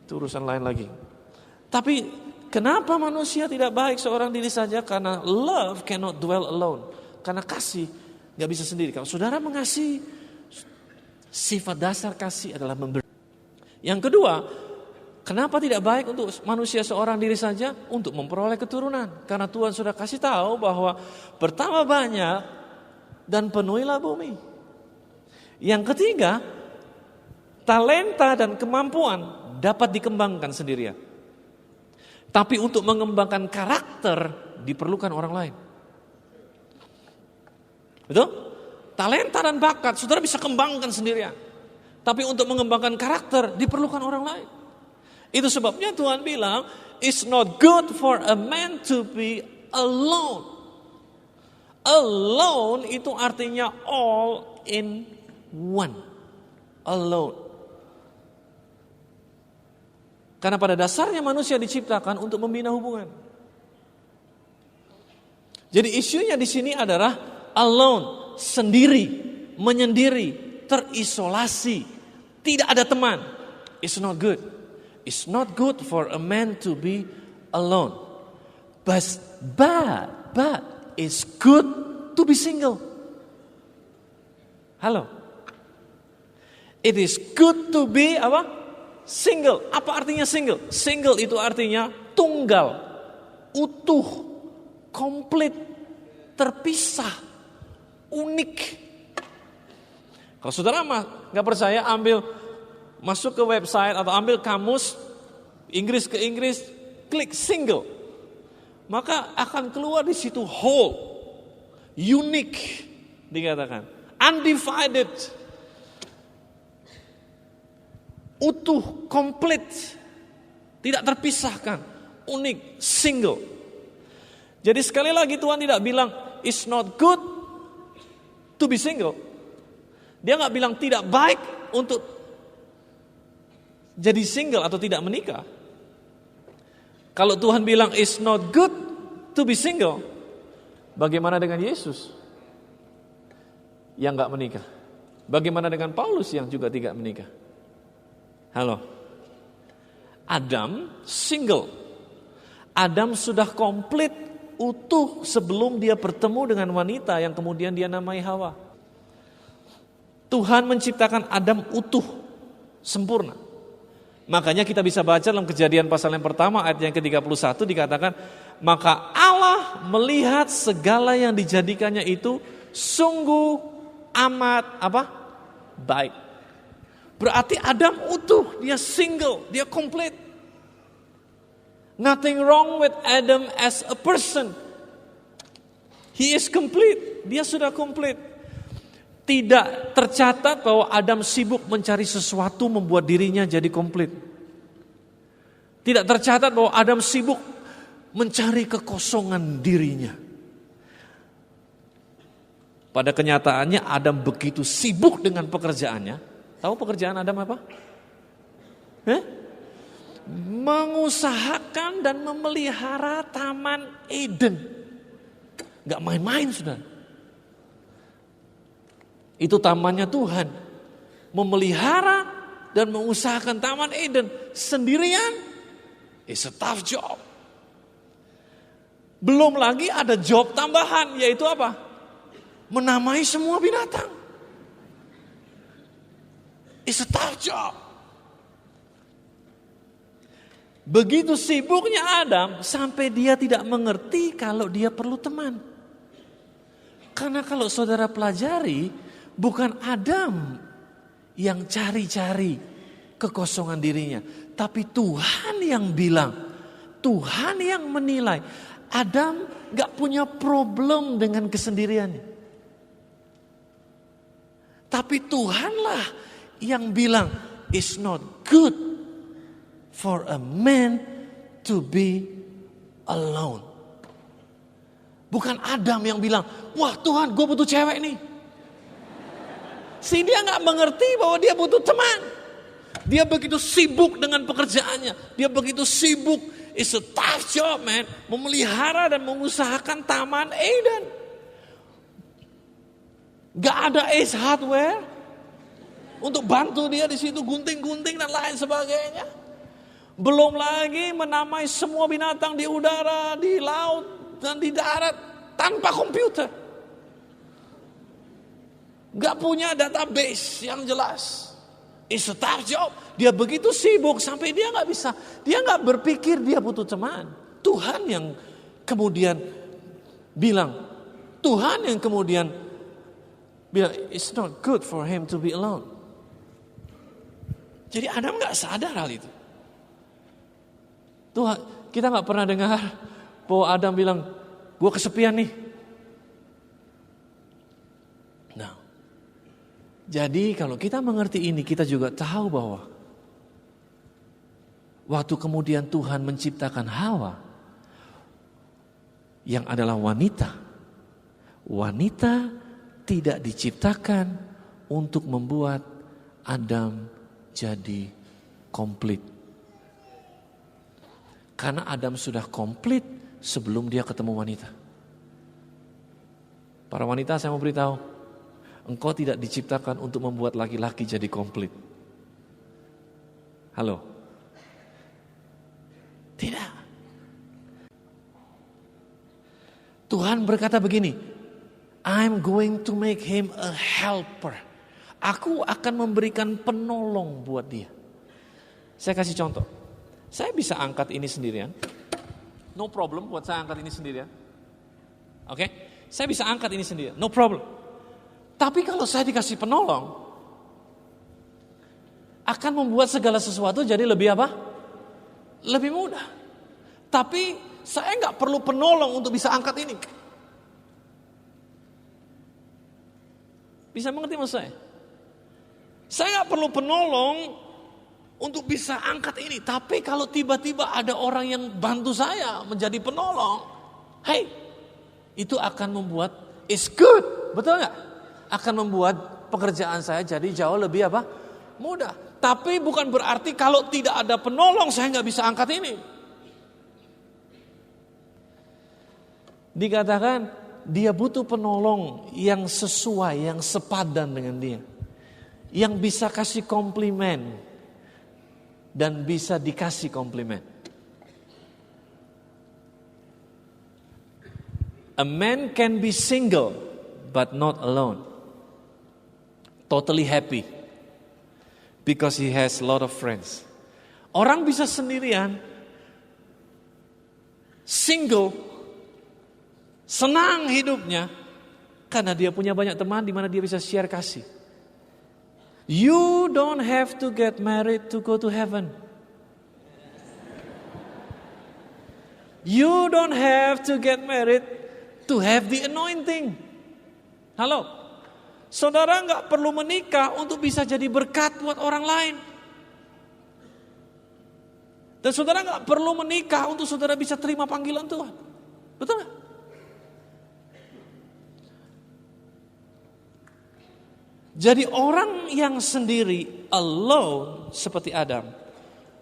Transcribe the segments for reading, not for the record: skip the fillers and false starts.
Itu urusan lain lagi. Tapi kenapa manusia tidak baik seorang diri saja? Karena love cannot dwell alone. Karena kasih gak bisa sendiri. Kalau saudara mengasihi, sifat dasar kasih adalah memberi. Yang kedua, kenapa tidak baik untuk manusia seorang diri saja? Untuk memperoleh keturunan. Karena Tuhan sudah kasih tahu bahwa bertambah banyak dan penuhilah bumi. Yang ketiga, talenta dan kemampuan dapat dikembangkan sendirian. Tapi untuk mengembangkan karakter diperlukan orang lain. Betul? Talenta dan bakat saudara bisa kembangkan sendirian. Tapi untuk mengembangkan karakter diperlukan orang lain. Itu sebabnya Tuhan bilang, it's not good for a man to be alone. Alone itu artinya all in one. Alone. Karena pada dasarnya manusia diciptakan untuk membina hubungan. Jadi isunya di sini adalah alone, sendiri, menyendiri, terisolasi, tidak ada teman. It's not good. It's not good for a man to be alone. But it's good to be single. Halo. It is good to be apa? Single. Apa artinya single? Single itu artinya tunggal, utuh, komplit, terpisah, unik. Kalau saudara nggak percaya, masuk ke website atau ambil kamus Inggris ke Inggris, klik single, maka akan keluar di situ whole, unique, dikatakan, undivided. Utuh, komplit, tidak terpisahkan, unik, single. Jadi sekali lagi Tuhan tidak bilang it's not good to be single. Dia nggak bilang tidak baik untuk jadi single atau tidak menikah. Kalau Tuhan bilang it's not good to be single, bagaimana dengan Yesus yang nggak menikah? Bagaimana dengan Paulus yang juga tidak menikah? Halo. Adam single. Adam sudah komplit, utuh sebelum dia bertemu dengan wanita yang kemudian dia namai Hawa. Tuhan menciptakan Adam utuh, sempurna. Makanya kita bisa baca dalam Kejadian pasal yang pertama ayat yang ke-31 dikatakan, maka Allah melihat segala yang dijadikannya itu sungguh amat baik. Berarti Adam utuh, dia single, dia komplit. Nothing wrong with Adam as a person. He is complete, dia sudah komplit. Tidak tercatat bahwa Adam sibuk mencari sesuatu membuat dirinya jadi komplit. Tidak tercatat bahwa Adam sibuk mencari kekosongan dirinya. Pada kenyataannya Adam begitu sibuk dengan pekerjaannya. Tahu pekerjaan Adam apa? Mengusahakan dan memelihara Taman Eden. Gak main-main sudah. Itu tamannya Tuhan. Memelihara dan mengusahakan Taman Eden sendirian is a tough job. Belum lagi ada job tambahan, yaitu apa? Menamai semua binatang. It's a tough job. Begitu sibuknya Adam sampai dia tidak mengerti kalau dia perlu teman. Karena kalau saudara pelajari, bukan Adam yang cari-cari kekosongan dirinya, tapi Tuhan yang bilang, Tuhan yang menilai. Adam gak punya problem dengan kesendiriannya. Tapi Tuhanlah yang bilang, it's not good for a man to be alone. Bukan Adam yang bilang, wah Tuhan gue butuh cewek nih. Dia gak mengerti bahwa dia butuh teman. Dia begitu sibuk dengan pekerjaannya. Dia begitu sibuk, it's a tough job man. Memelihara dan mengusahakan Taman Eden. Gak ada Ace Hardware untuk bantu dia di situ gunting-gunting dan lain sebagainya. Belum lagi menamai semua binatang di udara, di laut, dan di darat tanpa komputer. Gak punya database yang jelas. It's a tough job. Dia begitu sibuk sampai dia gak bisa. Dia gak berpikir dia butuh teman. Tuhan yang kemudian bilang, it's not good for him to be alone. Jadi Adam gak sadar hal itu. Tuhan, kita gak pernah dengar bahwa Adam bilang, gue kesepian nih. Nah, jadi kalau kita mengerti ini, kita juga tahu bahwa waktu kemudian Tuhan menciptakan Hawa, yang adalah wanita tidak diciptakan untuk membuat Adam jadi komplit. Karena Adam sudah komplit sebelum dia ketemu wanita. Para wanita, saya mau beritahu, engkau tidak diciptakan untuk membuat laki-laki jadi komplit. Halo? Tidak. Tuhan berkata begini, I'm going to make him a helper. Aku akan memberikan penolong buat dia. Saya kasih contoh. Saya bisa angkat ini sendirian. No problem buat saya angkat ini sendirian. Oke? Saya bisa angkat ini sendirian. No problem. Tapi kalau saya dikasih penolong, akan membuat segala sesuatu jadi lebih apa? Lebih mudah. Tapi saya nggak perlu penolong untuk bisa angkat ini. Bisa mengerti maksud saya? Saya nggak perlu penolong untuk bisa angkat ini. Tapi kalau tiba-tiba ada orang yang bantu saya menjadi penolong, hey, itu akan membuat it's good, betul nggak? Akan membuat pekerjaan saya jadi jauh lebih apa? Mudah. Tapi bukan berarti kalau tidak ada penolong saya nggak bisa angkat ini. Dikatakan dia butuh penolong yang sesuai, yang sepadan dengan dia, yang bisa kasih komplimen dan bisa dikasih komplimen. A man can be single but not alone. Totally happy because he has a lot of friends. Orang bisa sendirian, single, senang hidupnya karena dia punya banyak teman di mana dia bisa share kasih. You don't have to get married to go to heaven. You don't have to get married to have the anointing. Halo, saudara nggak perlu menikah untuk bisa jadi berkat buat orang lain. Dan saudara nggak perlu menikah untuk saudara bisa terima panggilan Tuhan. Betul nggak? Jadi orang yang sendiri, alone seperti Adam,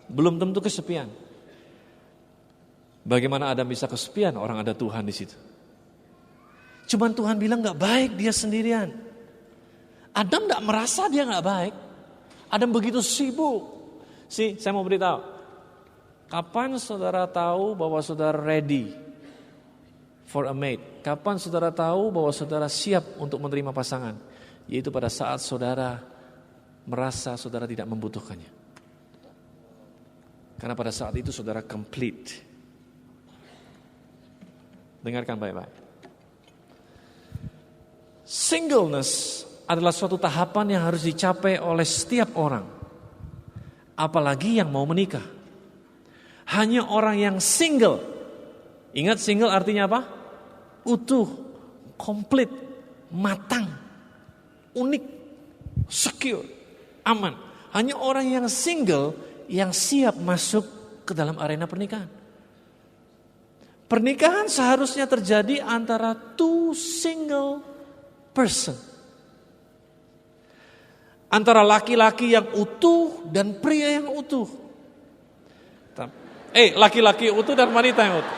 belum tentu kesepian. Bagaimana Adam bisa kesepian? Orang ada Tuhan di situ. Cuman Tuhan bilang gak baik dia sendirian. Adam gak merasa dia gak baik. Adam begitu sibuk. Saya mau beritahu. Kapan saudara tahu bahwa saudara ready for a mate? Kapan saudara tahu bahwa saudara siap untuk menerima pasangan? Yaitu pada saat saudara merasa saudara tidak membutuhkannya. Karena pada saat itu saudara complete. Dengarkan baik-baik. Singleness adalah suatu tahapan yang harus dicapai oleh setiap orang. Apalagi yang mau menikah. Hanya orang yang single. Ingat single artinya apa? Utuh, komplit, matang, unik, secure, aman. Hanya orang yang single yang siap masuk ke dalam arena pernikahan. Pernikahan seharusnya terjadi antara two single person. Antara laki-laki yang utuh dan pria yang utuh. Laki-laki utuh dan wanita yang utuh.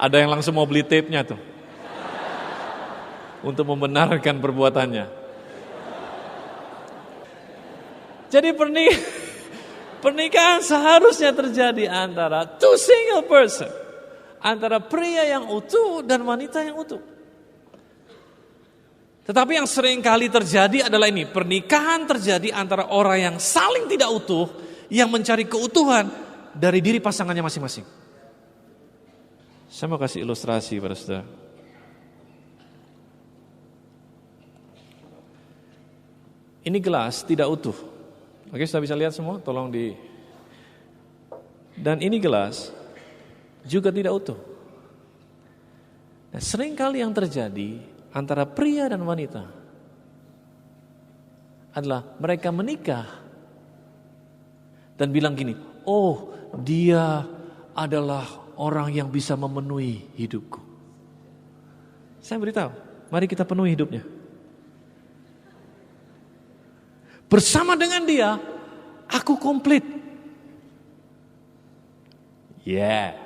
Ada yang langsung mau beli tape-nya tuh. untuk membenarkan perbuatannya. Jadi pernikahan seharusnya terjadi antara two single person, antara pria yang utuh dan wanita yang utuh. Tetapi yang sering kali terjadi adalah ini, pernikahan terjadi antara orang yang saling tidak utuh, yang mencari keutuhan dari diri pasangannya masing-masing. Saya mau kasih ilustrasi pada saudara. Ini gelas tidak utuh. Oke, sudah bisa lihat semua? Tolong di. Dan ini gelas juga tidak utuh. Nah, sering kali yang terjadi antara pria dan wanita adalah mereka menikah dan bilang gini, oh dia adalah orang yang bisa memenuhi hidupku. Saya beritahu, mari kita penuhi hidupnya. Bersama dengan dia, aku komplit. Yeah.